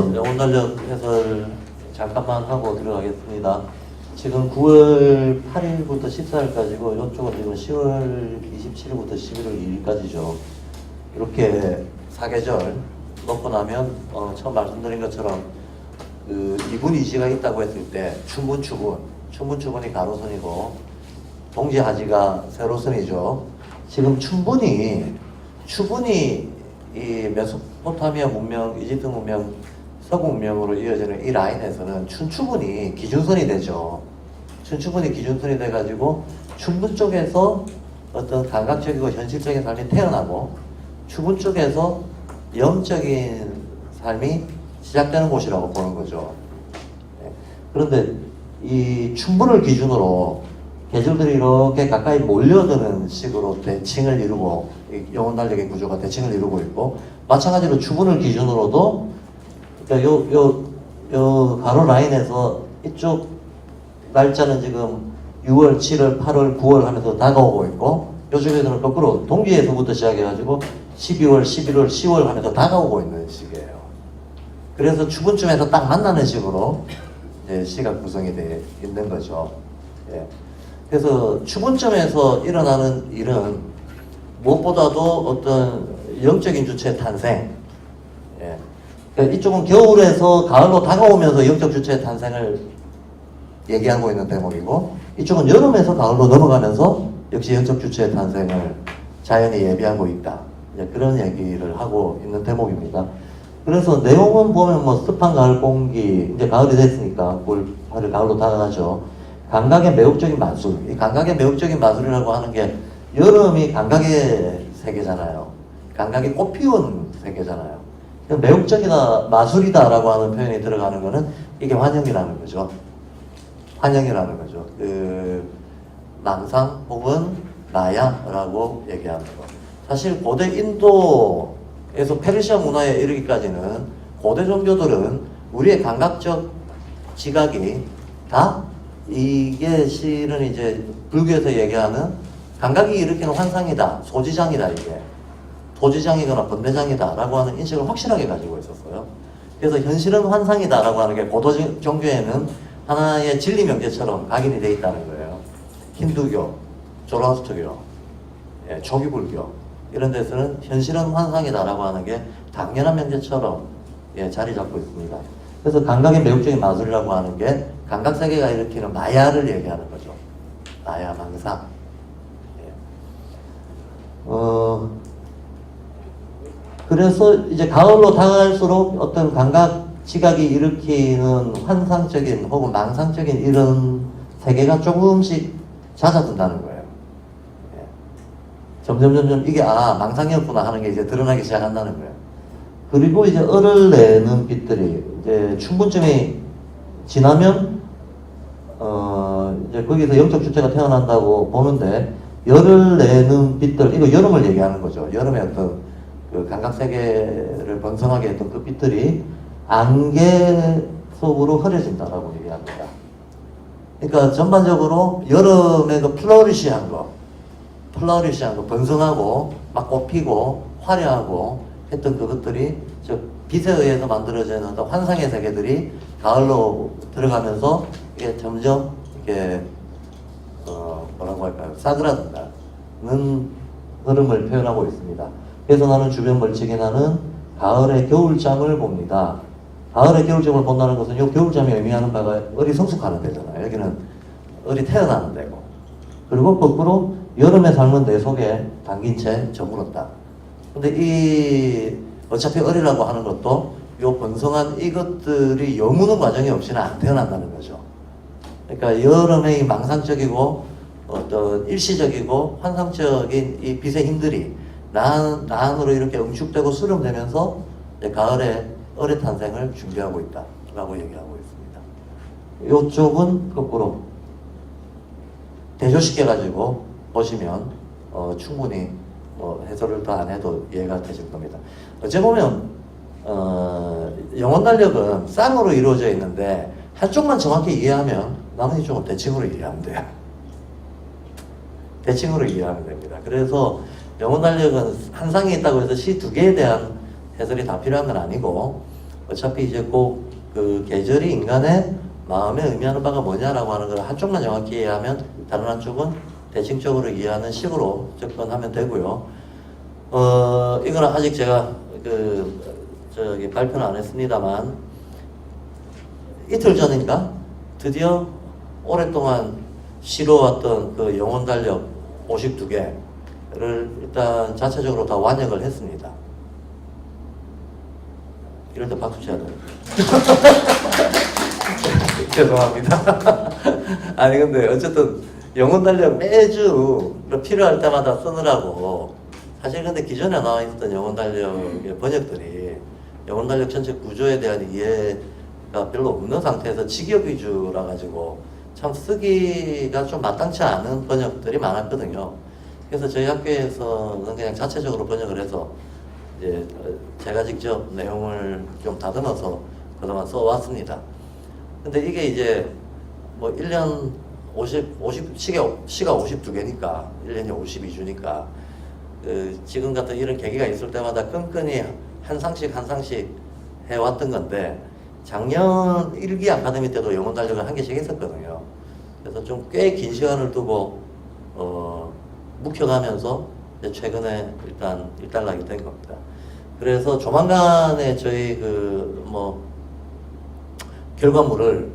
그래서 영혼달력 해설 잠깐만 하고 들어가겠습니다. 지금 9월 8일부터 14일까지고 이쪽은 지금 10월 27일부터 11월 2일까지죠. 이렇게 사계절 놓고 나면 처음 말씀드린 것처럼 그 이분이지가 있다고 했을 때 춘분이 가로선이고 동지하지가 세로선이죠. 지금 추분이 이 메소포타미아 문명, 이집트 문명, 서구 문명으로 이어지는 이 라인에서는 춘추분이 기준선이 되죠. 춘추분이 기준선이 돼가지고 춘분 쪽에서 어떤 감각적이고 현실적인 삶이 태어나고 추분 쪽에서 영적인 삶이 시작되는 곳이라고 보는 거죠. 그런데 이 춘분을 기준으로 계절들이 이렇게 가까이 몰려드는 식으로 대칭을 이루고 영혼달력의 구조가 대칭을 이루고 있고, 마찬가지로 추분을 기준으로도 그러니까 요 가로 라인에서 이쪽 날짜는 지금 6월, 7월, 8월, 9월 하면서 다가오고 있고, 요쪽에서는 거꾸로 동기에서부터 시작해가지고 12월, 11월, 10월 하면서 다가오고 있는 시기예요. 그래서 추분쯤에서 딱 만나는 식으로 이제 시각 구성이 되어 있는 거죠. 예. 그래서 추분점에서 일어나는 일은 무엇보다도 어떤 영적인 주체의 탄생. 예. 그러니까 이쪽은 겨울에서 가을로 다가오면서 영적 주체의 탄생을 얘기하고 있는 대목이고, 이쪽은 여름에서 가을로 넘어가면서 역시 영적 주체의 탄생을 자연이 예비하고 있다. 이제 그런 얘기를 하고 있는 대목입니다. 그래서 내용은 보면 뭐 습한 가을 공기, 이제 가을이 됐으니까 9월 8일 가을로 다가가죠. 감각의 매혹적인 마술. 이 감각의 매혹적인 마술이라고 하는 게 여름이 감각의 세계잖아요. 감각이 꽃피운 세계잖아요. 매혹적이다, 마술이다라고 하는 표현이 들어가는 거는 이게 환영이라는 거죠. 환영이라는 거죠. 망상 혹은 나야라고 얘기하는 거. 사실 고대 인도에서 페르시아 문화에 이르기까지는 고대 종교들은 우리의 감각적 지각이 다 이게 실은 이제 불교에서 얘기하는 감각이 일으키는 환상이다, 소지장이다, 이게 도지장이거나 번뇌장이다 라고 하는 인식을 확실하게 가지고 있었어요. 그래서 현실은 환상이다 라고 하는 게 고도 종교에는 하나의 진리 명제처럼 각인이 되어 있다는 거예요. 힌두교, 조로아스터교, 초기불교 이런 데서는 현실은 환상이다 라고 하는 게 당연한 명제처럼 자리 잡고 있습니다. 그래서 감각의 매혹적인 마술이라고 하는 게 감각세계가 일으키는 마야를 얘기하는 거죠. 마야, 망상. 그래서 이제 가을로 다가갈수록 어떤 감각 지각이 일으키는 환상적인 혹은 망상적인 이런 세계가 조금씩 잦아든다는 거예요. 점점 이게 망상이었구나 하는 게 이제 드러나기 시작한다는 거예요. 그리고 이제 얼을 내는 빛들이 이제 춘분점이 지나면 이제 거기서 영적 주체가 태어난다고 보는데, 열을 내는 빛들, 이거 여름을 얘기하는 거죠. 여름의 어떤 그 감각 세계를 번성하게 했던 그 빛들이 안개 속으로 흐려진다라고 얘기합니다. 그러니까 전반적으로 여름의 그 플러리시한 거, 번성하고 막 꽃피고 화려하고 했던 그것들이 저 빛에 의해서 만들어지는 어떤 환상의 세계들이 가을로 들어가면서 이게 점점 이렇게 뭐라고 할까요? 싸그라든다는 흐름을 표현하고 있습니다. 그래서 나는 주변 멀찍이 나는 가을의 겨울잠을 봅니다. 가을의 겨울잠을 본다는 것은 이 겨울잠이 의미하는 바가 을이 성숙하는 데잖아요. 여기는 을이 태어나는 데고, 그리고 거꾸로 여름의 삶은 내 속에 담긴 채 저물었다. 근데 어차피 을이라고 하는 것도 요 번성한 이것들이 여무는 과정이 없이는 안 태어난다는 거죠. 그러니까 여름의 이 망상적이고 어떤 일시적이고 환상적인 이 빛의 힘들이 나 안으로 이렇게 응축되고 수렴되면서 가을에 을의 탄생을 준비하고 있다라고 얘기하고 있습니다. 이쪽은 거꾸로 대조시켜가지고 보시면 충분히 해설을 더 안 해도 이해가 되실 겁니다. 어째 보면 영혼달력은 쌍으로 이루어져 있는데 한쪽만 정확히 이해하면 나머지 쪽은 대칭으로 이해하면 돼요. 대칭으로 이해하면 됩니다. 그래서 영혼달력은 한 상이 있다고 해서 시 두 개에 대한 해설이 다 필요한 건 아니고, 어차피 이제 꼭 그 계절이 인간의 마음에 의미하는 바가 뭐냐라고 하는 걸 한쪽만 정확히 이해하면 다른 한쪽은 대칭적으로 이해하는 식으로 접근하면 되고요. 이거는 아직 제가 발표는 안 했습니다만 이틀 전인가 드디어 오랫동안 쉬러왔던 그 영혼 달력 52개를 일단 자체적으로 다 완역을 했습니다. 이럴 때 박수 쳐야 돼요. 죄송합니다. 아니 근데 어쨌든 영혼 달력 매주 필요할 때마다 쓰느라고 사실 근데 기존에 나와 있었던 영혼 달력의 번역들이 영혼 달력 전체 구조에 대한 이해가 별로 없는 상태에서 직역 위주라 가지고 참 쓰기가 좀 마땅치 않은 번역들이 많았거든요. 그래서 저희 학교에서는 그냥 자체적으로 번역을 해서 이제 제가 직접 내용을 좀 다듬어서 그동안 써왔습니다. 근데 이게 이제 뭐 1년 시가 52개니까 1년이 52주니까 지금 같은 이런 계기가 있을 때마다 끈끈이 한 상씩 해왔던 건데 작년 1기 아카데미 때도 영혼 달력을 한 개씩 했었거든요. 그래서 좀 꽤 긴 시간을 두고 묵혀가면서 최근에 일단 일단락이 된 겁니다. 그래서 조만간에 저희 결과물을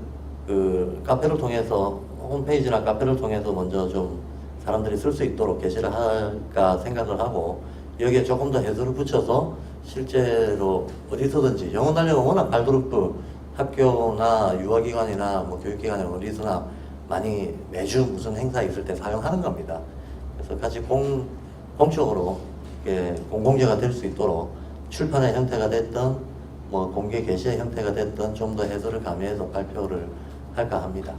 카페를 통해서 홈페이지나 카페를 통해서 먼저 좀 사람들이 쓸 수 있도록 게시를 할까 생각을 하고 여기에 조금 더 해설을 붙여서 실제로 어디서든지 영혼 달력은 워낙 발그룹 학교나 유아기관이나 교육기관이나 어디서나 많이 매주 무슨 행사 있을 때 사용하는 겁니다. 그래서 같이 공적으로 공공재가 될 수 있도록 출판의 형태가 됐든 공개 게시의 형태가 됐든 좀 더 해설을 가미해서 발표를 할까 합니다.